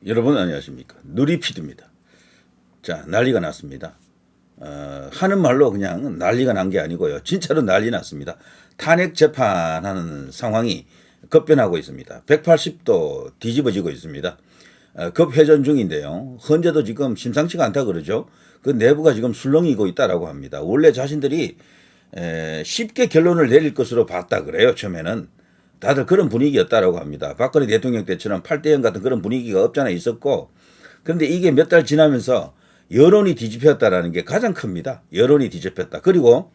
여러분 안녕하십니까. 누리피드입니다. 자, 난리가 났습니다. 하는 말로 그냥 난리가 난 게 아니고요. 진짜로 난리 났습니다. 탄핵 재판하는 상황이 급변하고 있습니다. 180도 뒤집어지고 있습니다. 급회전 중인데요. 헌재도 지금 심상치가 않다 그러죠. 그 내부가 지금 술렁이고 있다라고 합니다. 원래 자신들이 쉽게 결론을 내릴 것으로 봤다 그래요. 처음에는. 다들 그런 분위기였다라고 합니다. 박근혜 대통령 때처럼 8대0 같은 그런 분위기가 없잖아 있었고, 그런데 이게 몇 달 지나면서 여론이 뒤집혔다라는 게 가장 큽니다. 여론이 뒤집혔다. 그리고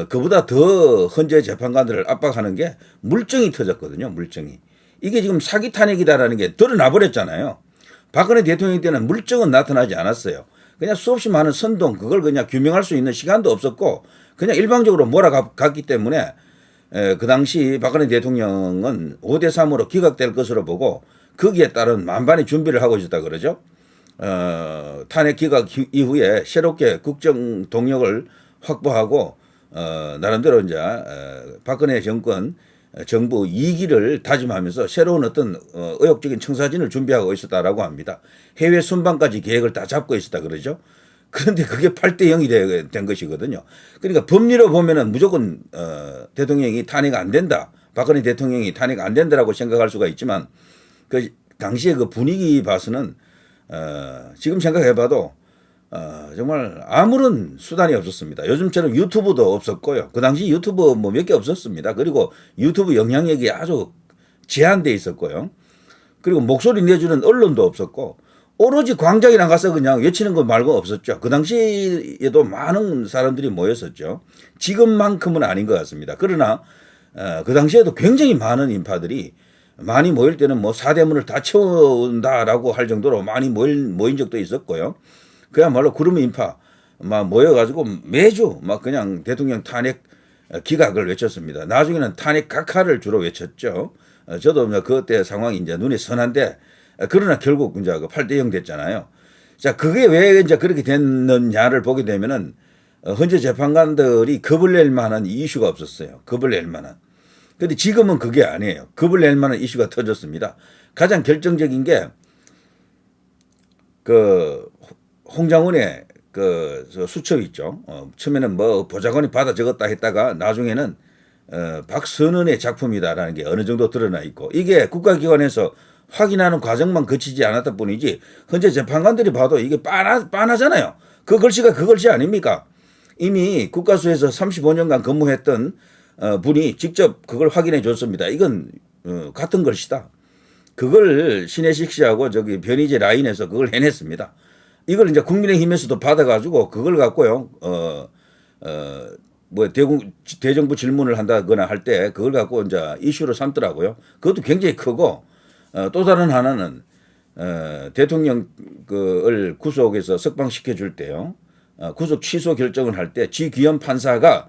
그보다 더 헌재 재판관들을 압박하는 게 물증이 터졌거든요. 물증이. 이게 지금 사기 탄핵이다라는 게 드러나 버렸잖아요. 박근혜 대통령 때는 물증은 나타나지 않았어요. 그냥 수없이 많은 선동, 그걸 그냥 규명할 수 있는 시간도 없었고, 그냥 일방적으로 몰아갔기 때문에 그 당시 박근혜 대통령은 5대3으로 기각될 것으로 보고 거기에 따른 만반의 준비를 하고 있었다 그러죠. 탄핵 기각 이후에 새롭게 국정 동력을 확보하고 나름대로 이제 박근혜 정부 2기를 다짐하면서 새로운 어떤 의욕적인 청사진을 준비하고 있었다라고 합니다. 해외 순방까지 계획을 다 잡고 있었다 그러죠. 그런데 그게 8대0이 된 것이거든요. 그러니까 법리로 보면은 무조건 대통령이 탄핵 안 된다. 박근혜 대통령이 탄핵 안 된다라고 생각할 수가 있지만 그 당시에 그 분위기 봐서는 지금 생각해봐도 정말 아무런 수단이 없었습니다. 요즘처럼 유튜브도 없었고요. 그 당시 유튜브 뭐 몇 개 없었습니다. 그리고 유튜브 영향력이 아주 제한돼 있었고요. 그리고 목소리 내주는 언론도 없었고 오로지 광장에 나가서 그냥 외치는 것 말고 없었죠. 그 당시에도 많은 사람들이 모였었죠. 지금만큼은 아닌 것 같습니다. 그러나 그 당시에도 굉장히 많은 인파들이 많이 모일 때는 뭐 사대문을 다 채운다라고 할 정도로 많이 모인 적도 있었고요. 그야말로 구름 인파 막 모여가지고 매주 막 그냥 대통령 탄핵 기각을 외쳤습니다. 나중에는 탄핵 각하를 주로 외쳤죠. 저도 그때 상황이 이제 눈에 선한데 그러나 결국 이제 그 8대0 됐잖아요. 자, 그게 왜 이제 그렇게 됐느냐를 보게 되면은 헌재 재판관들이 겁을 낼 만한 이슈가 없었어요. 겁을 낼 만한. 근데 지금은 그게 아니에요. 겁을 낼 만한 이슈가 터졌습니다. 가장 결정적인 게 그 홍장훈의 그 수첩 있죠. 처음에는 뭐 보좌관이 받아 적었다 했다가 나중에는 박선은의 작품이다라는 게 어느 정도 드러나 있고 이게 국가기관에서 확인하는 과정만 거치지 않았다 뿐이지 현재 재판관들이 봐도 이게 빤하잖아요. 그 글씨가 그 글씨 아닙니까? 이미 국가수에서 35년간 근무했던 분이 직접 그걸 확인해 줬습니다. 이건 같은 글씨다. 그걸 신혜식 씨하고 저기 변희재 라인에서 그걸 해냈습니다. 이걸 이제 국민의힘에서도 받아가지고 그걸 갖고요. 뭐 대정부 질문을 한다거나 할 때 그걸 갖고 이제 이슈로 삼더라고요. 그것도 굉장히 크고 또 다른 하나는 대통령을 구속해서 석방시켜 줄 때요. 구속 취소 결정을 할 때 지귀현 판사가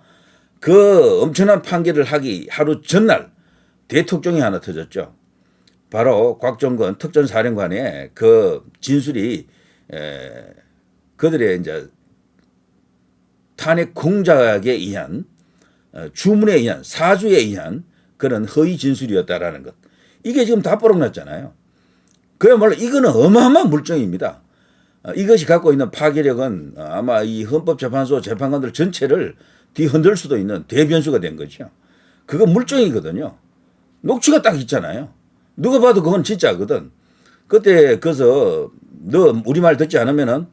그 엄청난 판결을 하기 하루 전날 대톡정이 하나 터졌죠. 바로 곽종건 특전사령관의 그 진술이 그들의 이제 탄핵 공작에 의한 주문에 의한 사주에 의한 그런 허위 진술이었다라는 것. 이게 지금 다 뽀록났잖아요. 그야말로 이거는 어마어마한 물증입니다. 이것이 갖고 있는 파괴력은 아마 이 헌법재판소 재판관들 전체를 뒤흔들 수도 있는 대변수가 된 거죠. 그거 물증이거든요. 녹취가 딱 있잖아요. 누가 봐도 그건 진짜거든. 그때 그래서 너 우리 말 듣지 않으면은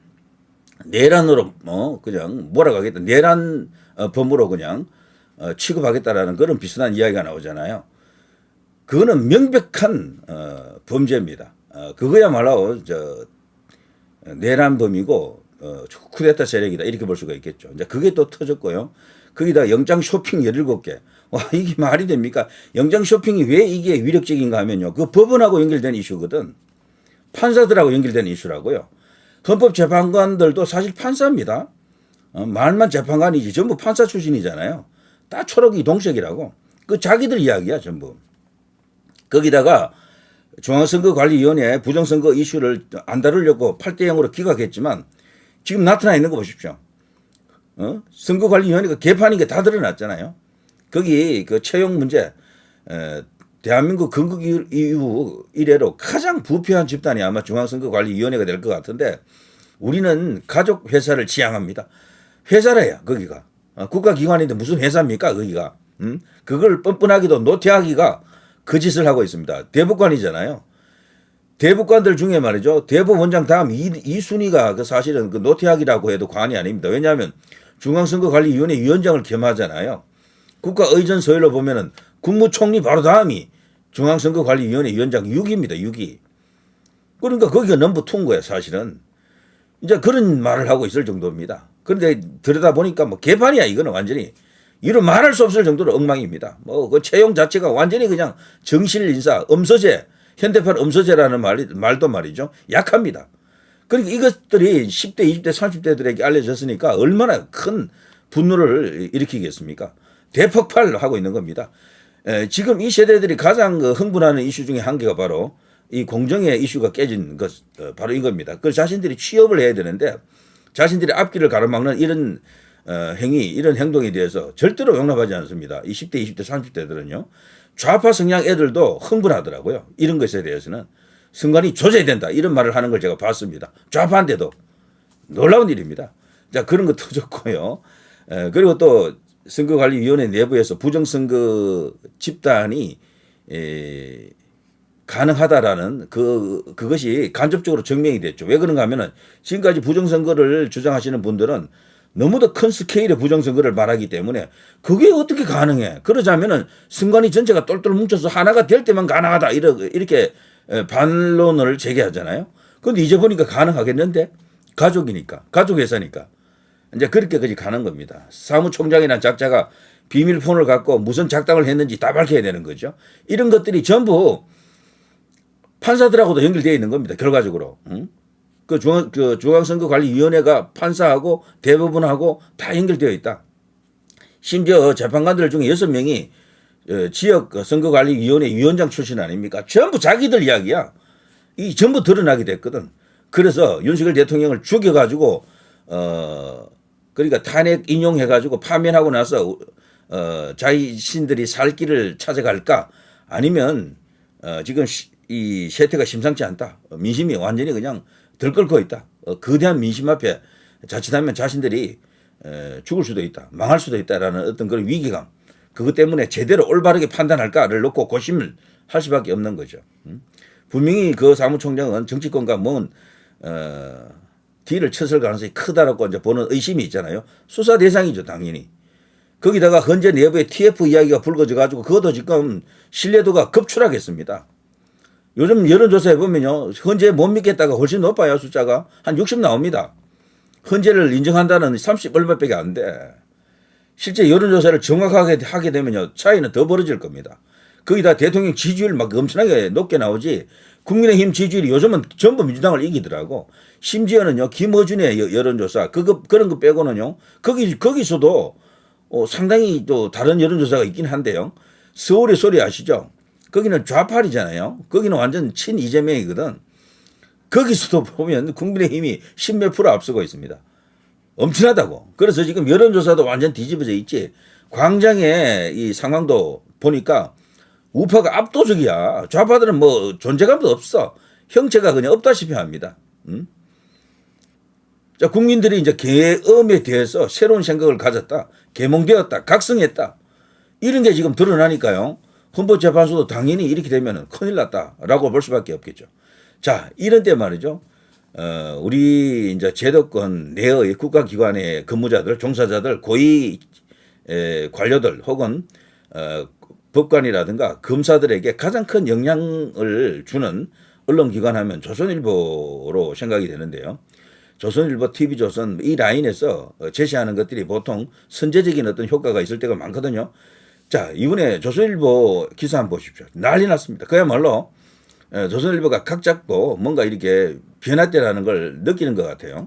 내란으로 그냥 몰아가겠다. 내란 범으로 그냥 취급하겠다라는 그런 비슷한 이야기가 나오잖아요. 그거는 명백한 범죄입니다. 그거야말로 내란범이고 쿠데타 세력이다 이렇게 볼 수가 있겠죠. 이제 그게 또 터졌고요. 거기다 영장 쇼핑 17개. 와, 이게 말이 됩니까? 영장 쇼핑이 왜 이게 위력적인가 하면요. 그 법원하고 연결된 이슈거든. 판사들하고 연결된 이슈라고요. 헌법재판관들도 사실 판사입니다. 말만 재판관이지 전부 판사 출신이잖아요. 다 초록이 동색이라고. 그 자기들 이야기야 전부. 거기다가 중앙선거관리위원회 부정선거 이슈를 안 다루려고 8대0으로 기각했지만 지금 나타나 있는 거 보십시오. 선거관리위원회가 개판인 게 다 드러났잖아요. 거기 그 채용 문제 대한민국 건국 이후 이래로 가장 부패한 집단이 아마 중앙선거관리위원회가 될 것 같은데 우리는 가족 회사를 지향합니다. 회사래야 거기가. 국가기관인데 무슨 회사입니까 거기가. 그걸 뻔뻔하기도 노태하기가 그 짓을 하고 있습니다. 대법관이잖아요. 대법관들 중에 말이죠. 대법원장 다음 2순위가 그 사실은 그 노태학이라고 해도 과언이 아닙니다. 왜냐하면 중앙선거관리위원회 위원장을 겸하잖아요. 국가의전 서열로 보면은 국무총리 바로 다음이 중앙선거관리위원회 위원장 6위입니다. 6위. 그러니까 거기가 넘버 2인 거예요. 사실은. 이제 그런 말을 하고 있을 정도입니다. 그런데 들여다보니까 뭐 개판이야. 이거는 완전히. 이런 말할 수 없을 정도로 엉망입니다. 뭐 그 채용 자체가 완전히 그냥 정실인사, 엄서제, 현대판 엄서제라는 말도 말이죠. 약합니다. 그러니까 이것들이 10대, 20대, 30대들에게 알려졌으니까 얼마나 큰 분노를 일으키겠습니까? 대폭발하고 있는 겁니다. 지금 이 세대들이 가장 흥분하는 이슈 중에 한 개가 바로 이 공정의 이슈가 깨진 것, 바로 이겁니다. 그 자신들이 취업을 해야 되는데 자신들이 앞길을 가로막는 이런 행위, 이런 행동에 대해서 절대로 용납하지 않습니다. 이 10대, 20대, 30대들은요. 좌파 성향 애들도 흥분하더라고요. 이런 것에 대해서는 선관위 조져야 된다. 이런 말을 하는 걸 제가 봤습니다. 좌파한테도 놀라운 일입니다. 자, 그런 거 터졌고요. 그리고 또 선거관리위원회 내부에서 부정선거 집단이 가능하다라는 그것이 간접적으로 증명이 됐죠. 왜 그런가 하면은 지금까지 부정선거를 주장하시는 분들은 너무도 큰 스케일의 부정선거를 말하기 때문에 그게 어떻게 가능해. 그러자면은 선관위 전체가 똘똘 뭉쳐서 하나가 될 때만 가능하다. 이렇게 반론을 제기하잖아요. 그런데 이제 보니까 가능하겠는데 가족이니까, 가족회사니까. 이제 그렇게까지 가는 겁니다. 사무총장이라는 작자가 비밀폰을 갖고 무슨 작당을 했는지 다 밝혀야 되는 거죠. 이런 것들이 전부 판사들하고도 연결되어 있는 겁니다. 결과적으로. 그 중앙선거관리위원회가 판사하고 대법원하고 다 연결되어 있다. 심지어 재판관들 중에 6명이 지역 선거관리위원회 위원장 출신 아닙니까? 전부 자기들 이야기야. 이 전부 드러나게 됐거든. 그래서 윤석열 대통령을 죽여가지고 그러니까 탄핵 인용해가지고 파면하고 나서 자신들이 살 길을 찾아갈까? 아니면 지금 이 세태가 심상치 않다. 민심이 완전히 그냥 들끓고 있다. 거대한 민심 앞에 자칫하면 자신들이 죽을 수도 있다. 망할 수도 있다라는 어떤 그런 위기감. 그것 때문에 제대로 올바르게 판단할까를 놓고 고심을 할 수밖에 없는 거죠. 분명히 그 사무총장은 정치권과 먼 뒤를 쳤을 가능성이 크다라고 이제 보는 의심이 있잖아요. 수사 대상이죠, 당연히. 거기다가 현재 내부의 TF 이야기가 불거져 가지고 그것도 지금 신뢰도가 급추락했습니다. 요즘 여론조사에 보면요. 헌재 못 믿겠다가 훨씬 높아요. 숫자가. 한 60 나옵니다. 헌재를 인정한다는 30 얼마밖에 안 돼. 실제 여론조사를 정확하게 하게 되면요. 차이는 더 벌어질 겁니다. 거기다 대통령 지지율 막 엄청나게 높게 나오지. 국민의힘 지지율이 요즘은 전부 민주당을 이기더라고. 심지어는요. 김어준의 여론조사 그런 거 빼고는요. 거기서도 상당히 또 다른 여론조사가 있긴 한데요. 서울의 소리 아시죠? 거기는 좌파리잖아요. 거기는 완전 친 이재명이거든. 거기서도 보면 국민의힘이 10몇 프로 앞서고 있습니다. 엄청나다고. 그래서 지금 여론조사도 완전 뒤집어져 있지. 광장의 이 상황도 보니까 우파가 압도적이야. 좌파들은 뭐 존재감도 없어. 형체가 그냥 없다시피 합니다. 자, 국민들이 이제 계엄에 대해서 새로운 생각을 가졌다. 계몽되었다. 각성했다. 이런 게 지금 드러나니까요. 헌법재판소도 당연히 이렇게 되면 큰일 났다라고 볼 수밖에 없겠죠. 자, 이런 때 말이죠. 우리 이제 제도권 내의 국가기관의 근무자들, 종사자들, 고위 관료들 혹은 법관이라든가 검사들에게 가장 큰 영향을 주는 언론기관 하면 조선일보로 생각이 되는데요. 조선일보, TV조선 이 라인에서 제시하는 것들이 보통 선제적인 어떤 효과가 있을 때가 많거든요. 자, 이번에 조선일보 기사 한번 보십시오. 난리 났습니다. 그야말로 조선일보가 각 잡고 뭔가 이렇게 변화되라는 걸 느끼는 것 같아요.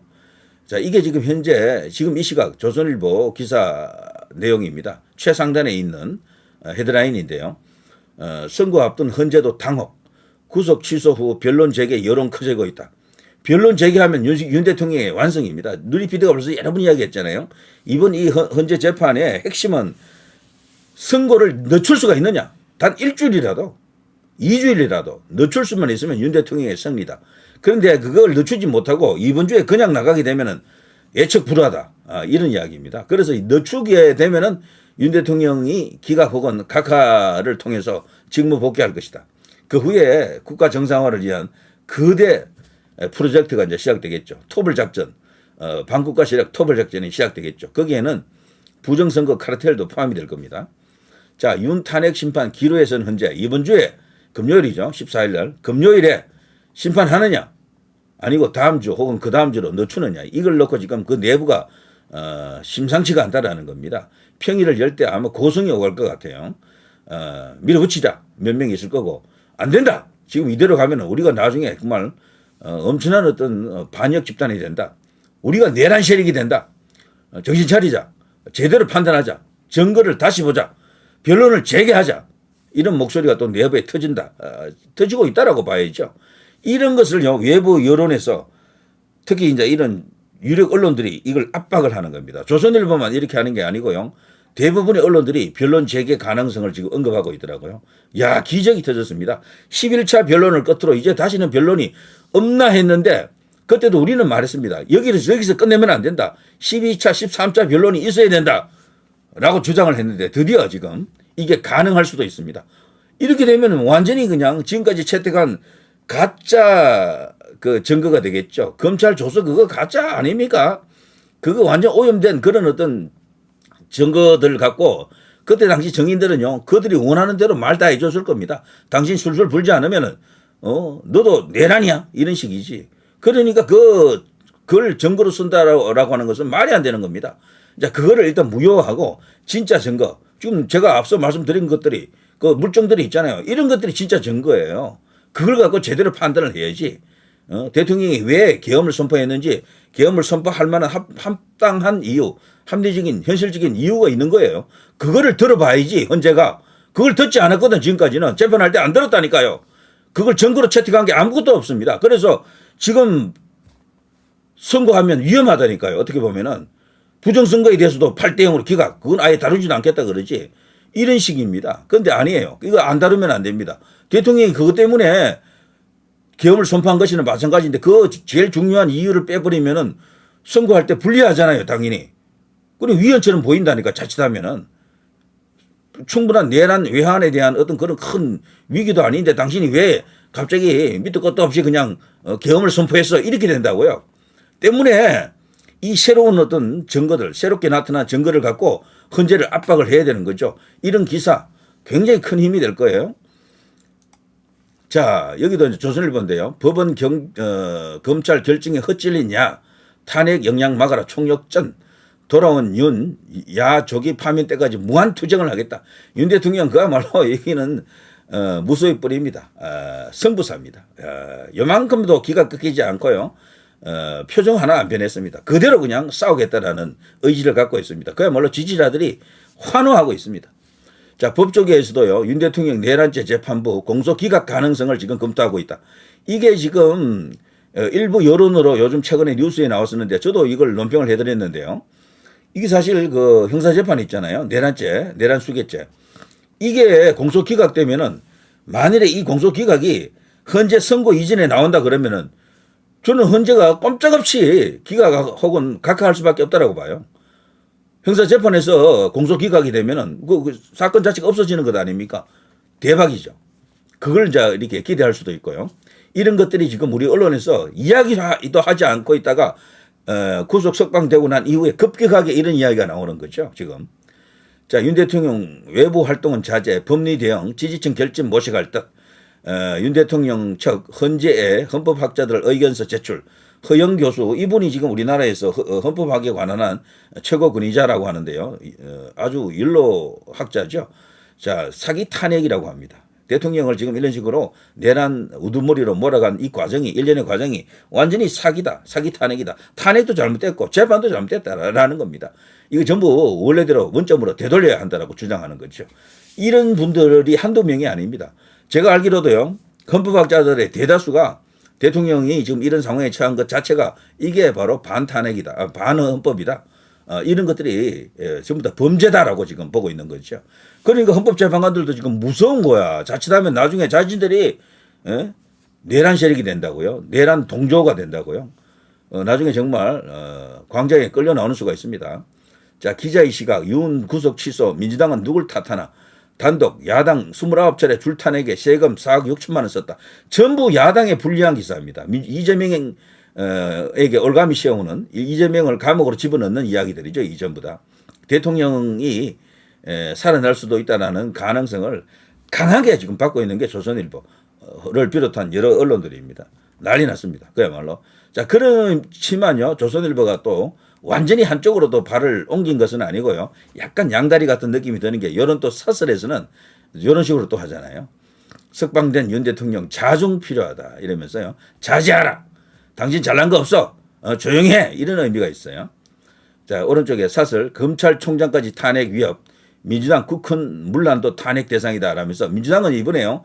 자, 이게 지금 현재 지금 이 시각 조선일보 기사 내용입니다. 최상단에 있는 헤드라인인데요. 선거 앞둔 헌재도 당혹, 구속 취소 후 변론 재개 여론 커지고 있다. 변론 재개하면 윤 대통령의 완성입니다. 누리피드가 벌써 여러 번 이야기했잖아요. 이번 이 헌재 재판의 핵심은 선고를 늦출 수가 있느냐. 단 일주일이라도. 2주일이라도 늦출 수만 있으면 윤 대통령의 승리다. 그런데 그걸 늦추지 못하고 이번 주에 그냥 나가게 되면은 예측 불허하다. 이런 이야기입니다. 그래서 늦추게 되면은 윤 대통령이 기각 혹은 각하를 통해서 직무 복귀할 것이다. 그 후에 국가 정상화를 위한 거대 프로젝트가 이제 시작되겠죠. 토벌 작전, 반국가 세력 토벌 작전이 시작되겠죠. 거기에는 부정선거 카르텔도 포함이 될 겁니다. 자, 윤 탄핵 심판 기로에서는 현재 이번 주에 금요일이죠. 14일 날 금요일에 심판하느냐 아니고 다음 주 혹은 그 다음 주로 늦추느냐 이걸 놓고 지금 그 내부가 심상치가 않다라는 겁니다. 평일을 열 때 아마 고성이 오갈 것 같아요. 밀어붙이자 몇 명이 있을 거고 안 된다. 지금 이대로 가면 우리가 나중에 정말 엄청난 어떤 반역 집단이 된다. 우리가 내란 세력이 된다. 정신 차리자. 제대로 판단하자. 증거를 다시 보자. 변론을 재개하자. 이런 목소리가 또 내부에 터진다. 터지고 있다라고 봐야죠. 이런 것을 외부 여론에서 특히 이제 이런 유력 언론들이 이걸 압박을 하는 겁니다. 조선일보만 이렇게 하는 게 아니고요. 대부분의 언론들이 변론 재개 가능성을 지금 언급하고 있더라고요. 야, 기적이 터졌습니다. 11차 변론을 끝으로 이제 다시는 변론이 없나 했는데 그때도 우리는 말했습니다. 여기서 끝내면 안 된다. 12차, 13차 변론이 있어야 된다. 라고 주장을 했는데 드디어 지금 이게 가능할 수도 있습니다. 이렇게 되면 완전히 그냥 지금까지 채택한 가짜 그 증거가 되겠죠. 검찰 조서 그거 가짜 아닙니까? 그거 완전 오염된 그런 어떤 증거들 갖고 그때 당시 정인들은요, 그들이 원하는 대로 말 다 해줬을 겁니다. 당신 술술 불지 않으면은, 너도 내란이야? 이런 식이지. 그러니까 그걸 증거로 쓴다라고 하는 것은 말이 안 되는 겁니다. 자, 그거를 일단 무효하고 진짜 증거. 지금 제가 앞서 말씀드린 것들이 그 물증들이 있잖아요. 이런 것들이 진짜 증거예요. 그걸 갖고 제대로 판단을 해야지. 대통령이 왜 계엄을 선포했는지 계엄을 선포할 만한 합당한 이유, 합리적인 현실적인 이유가 있는 거예요. 그거를 들어봐야지. 헌재가 그걸 듣지 않았거든. 지금까지는 재판할 때 안 들었다니까요. 그걸 증거로 채택한 게 아무것도 없습니다. 그래서 지금 선고하면 위험하다니까요. 어떻게 보면은 부정선거에 대해서도 8대0으로 기각. 그건 아예 다루지도 않겠다 그러지. 이런 식입니다. 그런데 아니에요. 이거 안 다루면 안 됩니다. 대통령이 그것 때문에 계엄을 선포한 것이나 마찬가지인데 그 제일 중요한 이유를 빼버리면은 선거할 때 불리하잖아요. 당연히. 그리고 위헌처럼 보인다니까 자칫하면은. 충분한 내란 외환에 대한 어떤 그런 큰 위기도 아닌데 당신이 왜 갑자기 밑도 끝도 없이 그냥 계엄을 선포했어. 이렇게 된다고요. 때문에 이 새로운 어떤 증거들, 새롭게 나타난 증거를 갖고 헌재를 압박을 해야 되는 거죠. 이런 기사 굉장히 큰 힘이 될 거예요. 자, 여기도 이제 조선일보인데요. 법원 검찰 결정에 헛질리냐. 탄핵 영향 막아라 총력전. 돌아온 윤, 야조기 파면 때까지 무한 투쟁을 하겠다. 윤 대통령 그야말로 여기는 무소의 뿌리입니다. 승부사입니다. 요만큼도 기가 꺾이지 않고요. 표정 하나 안 변했습니다. 그대로 그냥 싸우겠다라는 의지를 갖고 있습니다. 그야말로 지지자들이 환호하고 있습니다. 자, 법조계에서도요, 윤 대통령 내란죄 재판부 공소 기각 가능성을 지금 검토하고 있다. 이게 지금 일부 여론으로 요즘 최근에 뉴스에 나왔었는데 저도 이걸 논평을 해드렸는데요. 이게 사실 그 형사재판 있잖아요. 내란죄, 내란수괴죄. 이게 공소 기각되면은 만일에 이 공소 기각이 헌재 선고 이전에 나온다 그러면은 저는 헌재가 꼼짝없이 기각 혹은 각하할 수밖에 없다라고 봐요. 형사재판에서 공소 기각이 되면은 그 사건 자체가 없어지는 것 아닙니까? 대박이죠. 그걸 이제 이렇게 기대할 수도 있고요. 이런 것들이 지금 우리 언론에서 이야기도 하지 않고 있다가 구속 석방되고 난 이후에 급격하게 이런 이야기가 나오는 거죠. 지금. 자, 윤 대통령 외부 활동은 자제, 법리 대응, 지지층 결집 모색할 듯. 윤 대통령 측 헌재에 헌법학자들 의견서 제출. 허영 교수, 이분이 지금 우리나라에서 헌법학에 관한 최고 권위자라고 하는데요. 아주 율로학자죠. 자, 사기 탄핵이라고 합니다. 대통령을 지금 이런 식으로 내란 우두머리로 몰아간 이 과정이, 일련의 과정이 완전히 사기다. 사기 탄핵이다. 탄핵도 잘못됐고 재판도 잘못됐다라는 겁니다. 이거 전부 원래대로 원점으로 되돌려야 한다라고 주장하는 거죠. 이런 분들이 한두 명이 아닙니다. 제가 알기로도요. 헌법학자들의 대다수가 대통령이 지금 이런 상황에 처한 것 자체가 이게 바로 반탄핵이다. 반헌법이다. 이런 것들이 전부 다 범죄다라고 지금 보고 있는 거죠. 그러니까 헌법재판관들도 지금 무서운 거야. 자칫하면 나중에 자신들이 내란 세력이 된다고요. 내란 동조가 된다고요. 나중에 정말 광장에 끌려 나오는 수가 있습니다. 자, 기자의 시각, 윤 구속 취소, 민주당은 누굴 탓하나? 단독 야당 29차례 줄탄핵에 세금 4억 6천만 원 썼다. 전부 야당에 불리한 기사입니다. 이재명에게 올가미 씌우는 이재명을 감옥으로 집어넣는 이야기들이죠. 이전부 다. 대통령이 살아날 수도 있다는 가능성을 강하게 지금 받고 있는 게 조선일보를 비롯한 여러 언론들입니다. 난리 났습니다. 그야말로. 자, 그렇지만요. 조선일보가 또 완전히 한쪽으로도 발을 옮긴 것은 아니고요. 약간 양다리 같은 느낌이 드는 게 이런 또 사설에서는 이런 식으로 또 하잖아요. 석방된 윤 대통령 자중 필요하다 이러면서요. 자제하라. 당신 잘난 거 없어. 조용히 해. 이런 의미가 있어요. 자, 오른쪽에 사설 검찰총장까지 탄핵 위협. 민주당 국헌 문란도 탄핵 대상이다 라면서 민주당은 이번에요.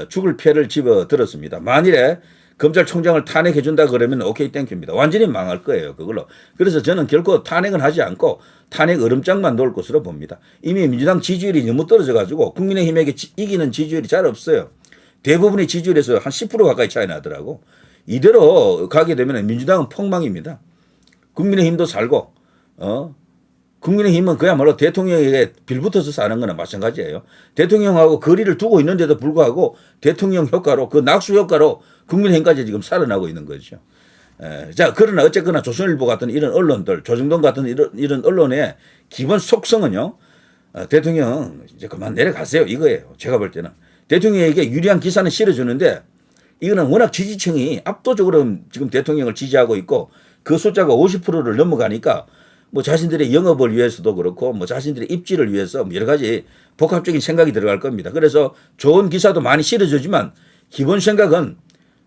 죽을 패를 집어들었습니다. 만일에 검찰총장을 탄핵해 준다 그러면 오케이 땡큐입니다. 완전히 망할 거예요. 그걸로. 그래서 저는 결코 탄핵은 하지 않고 탄핵 얼음장만 놓을 것으로 봅니다. 이미 민주당 지지율이 너무 떨어져 가지고 국민의힘에게 이기는 지지율이 잘 없어요. 대부분의 지지율에서 한 10% 가까이 차이 나더라고. 이대로 가게 되면 민주당은 폭망입니다. 국민의힘도 살고 국민의힘은 그야말로 대통령에게 빌붙어서 사는 거나 마찬가지예요. 대통령하고 거리를 두고 있는데도 불구하고 대통령 효과로 그 낙수 효과로 국민의힘까지 지금 살아나고 있는 거죠. 자, 그러나 어쨌거나 조선일보 같은 이런 언론들, 조정동 같은 이런 언론의 기본 속성은요. 대통령 이제 그만 내려가세요 이거예요. 제가 볼 때는. 대통령에게 유리한 기사는 실어주는데 이거는 워낙 지지층이 압도적으로 지금 대통령을 지지하고 있고 그 숫자가 50%를 넘어가니까 뭐 자신들의 영업을 위해서도 그렇고 뭐 자신들의 입지를 위해서 여러 가지 복합적인 생각이 들어갈 겁니다. 그래서 좋은 기사도 많이 실어주지만 기본 생각은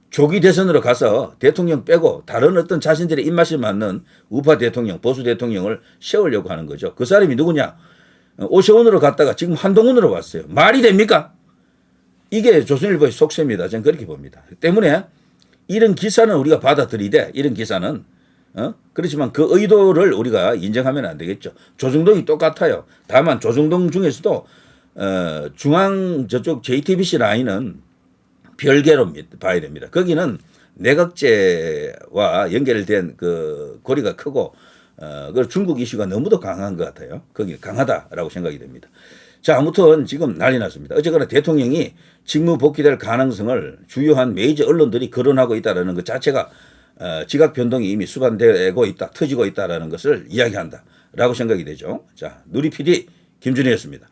조기 대선으로 가서 대통령 빼고 다른 어떤 자신들의 입맛에 맞는 우파 대통령, 보수 대통령을 세우려고 하는 거죠. 그 사람이 누구냐? 오세훈으로 갔다가 지금 한동훈으로 왔어요. 말이 됩니까? 이게 조선일보의 속셈이다. 저는 그렇게 봅니다. 때문에 이런 기사는 우리가 받아들이되 이런 기사는 그렇지만 그 의도를 우리가 인정하면 안 되겠죠. 조정동이 똑같아요. 다만 조정동 중에서도 중앙 저쪽 JTBC 라인은 별개로 봐야 됩니다. 거기는 내각제와 연결된 그 고리가 크고 그 중국 이슈가 너무도 강한 것 같아요. 거기 강하다라고 생각이 됩니다. 자, 아무튼 지금 난리 났습니다. 어쨌거나 대통령이 직무 복귀될 가능성을 주요한 메이저 언론들이 거론하고 있다는 것 자체가 지각 변동이 이미 수반되고 있다, 터지고 있다라는 것을 이야기한다라고 생각이 되죠. 자, 누리 PD 김준희였습니다.